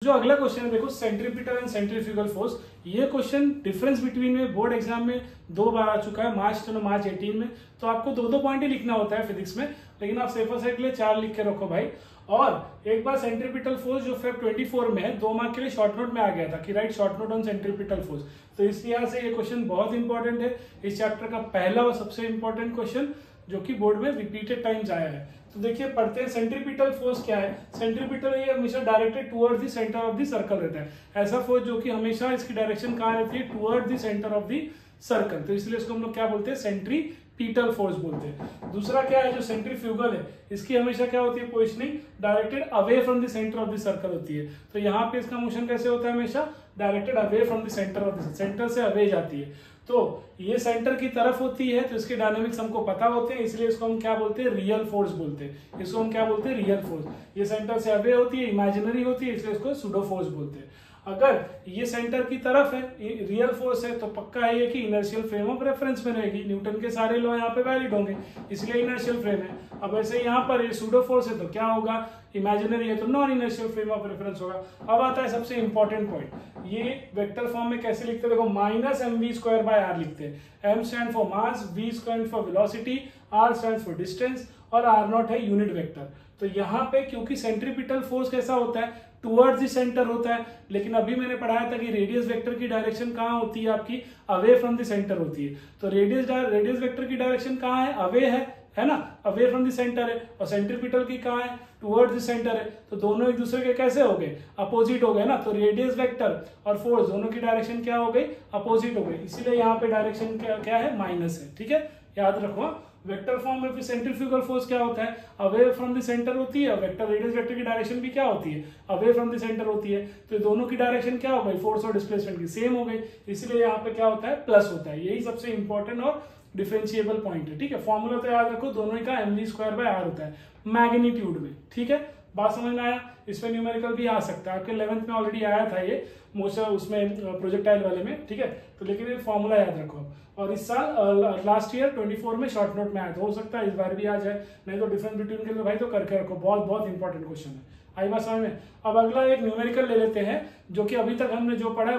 जो अगला क्वेश्चन है देखो, सेंट्रीपिटल एंड सेंट्रीफ्यूगल फोर्स। ये क्वेश्चन डिफरेंस बिटवीन में बोर्ड एग्जाम में 2 बार आ चुका है, मार्च 18 में। तो आपको 2 पॉइंट ही लिखना होता है फिजिक्स में, लेकिन आप सेफर साइड के लिए 4 लिख के रखो भाई। और एक बार सेंट्रीपिटल फोर्स जो फेब 24 में है, 2 मार्क के लिए शॉर्ट नोट में आ गया था कि right short note on centripetal force. तो इस लिहाज से ये क्वेश्चन बहुत इंपॉर्टेंट है, इस चैप्टर का पहला और सबसे इंपॉर्टेंट क्वेश्चन जो कि बोर्ड में रिपीटेड टाइम्स आया है। तो देखिए पढ़ते हैं, सेंट्रीपिटल फोर्स क्या है। सेंट्रीपिटल ये हमेशा directed towards the centre of the circle रहता है। ऐसा फोर्स जो कि हमेशा इसकी डायरेक्शन कहाँ रहती है, towards the centre of the circle. तो इसलिए इसको हम लोग क्या बोलते हैं, सेंट्रीपिटल फोर्स बोलते हैं। दूसरा क्या है, जो सेंट्रीफ्यूगल है, इसकी हमेशा क्या होती है, positioning directed away from the centre of the circle होती है। तो यहाँ पे इसका मोशन कैसे होता है, हमेशा directed away from the centre of the centre से अवे जाती है। तो ये सेंटर की तरफ होती है, तो इसके डायनेमिक्स हमको पता होते हैं, इसलिए इसको हम क्या बोलते हैं, रियल फोर्स बोलते हैं। इसको हम क्या बोलते हैं, रियल फोर्स। ये सेंटर से अवे होती है, इमेजिनरी होती है, इसलिए इसको सूडो फोर्स बोलते हैं। अगर ये सेंटर की तरफ है, रियल फोर्स है, तो पक्का है कि इनर्शियल फ्रेम ऑफ रेफरेंस में रहेगी। न्यूटन के सारे लॉ यहाँ पे वैलिड होंगे, इसलिए इनर्शियल फ्रेम है। अब ऐसे यहाँ पर ये सूडो फोर्स है, तो क्या होगा, इमेजिनरी है तो non inertial frame of reference होगा। अब आता है सबसे इंपॉर्टेंट पॉइंट, ये वेक्टर फॉर्म में कैसे लिखते हैं, देखो -mv²/r लिखते हैं। m stand for mass, v stand for velocity, r stand for distance और r0 है यूनिट वेक्टर। तो यहाँ पे क्योंकि सेंट्रीपिटल फोर्स कैसा होता है, टुवर्ड्स द सेंटर होता है, लेकिन अभी मैंने पढ़ाया था कि रेडियस वेक्टर की डायरेक्शन कहाँ होती है, आपकी अवे फ्रॉम द सेंटर होती है। तो रेडियस वेक्टर की डायरेक्शन कहाँ है, अवे है ना, अवे फ्रॉम द सेंटर है। और सेंट्रीपिटल की कहाँ है, टुवर्ड्स द सेंटर है। तो दोनों एक दूसरे के कैसे हो गए, अपोजिट हो गए ना। तो रेडियस वेक्टर और फोर्स दोनों की डायरेक्शन क्या हो गई, अपोजिट हो गई, इसीलिए यहाँ पे डायरेक्शन क्या है, माइनस है। ठीक है, याद रखो। वेक्टर फॉर्म में फिर सेंट्रीफ्यूगल फोर्स क्या होता है, अवे फ्रॉम द सेंटर होती है। वेक्टर रेडियस वेक्टर की डायरेक्शन भी क्या होती है, अवे फ्रॉम द सेंटर होती है। तो दोनों की डायरेक्शन क्या हो गई, फोर्स और डिस्प्लेसमेंट की सेम हो गई, इसलिए यहाँ पे क्या होता है, प्लस होता है। यही सबसे इंपॉर्टेंट और डिफरेंशिएबल पॉइंट है। ठीक है, फॉर्मूला तो याद रखो, दोनों का mv²/r होता है मैग्नीट्यूड में। ठीक है, बात समझ में आया। इसमें न्यूमेरिकल भी आ सकता है, आपके 11th में ऑलरेडी आया था ये मोस्ट उसमें प्रोजेक्टाइल वाले में। ठीक है, तो लेकिन ये फॉर्मूला याद रखो। और इस साल लास्ट ईयर 24 में शॉर्ट नोट में आया था, हो सकता है इस बार भी आ जाए, नहीं तो डिफरेंस बिटवीन के लिए भाई तो करके रखो, बहुत बहुत इंपॉर्टेंट क्वेश्चन है। आई बात समझ में। अब अगला एक न्यूमेरिकल ले लेते हैं, जो कि अभी तक हमने जो पढ़ा है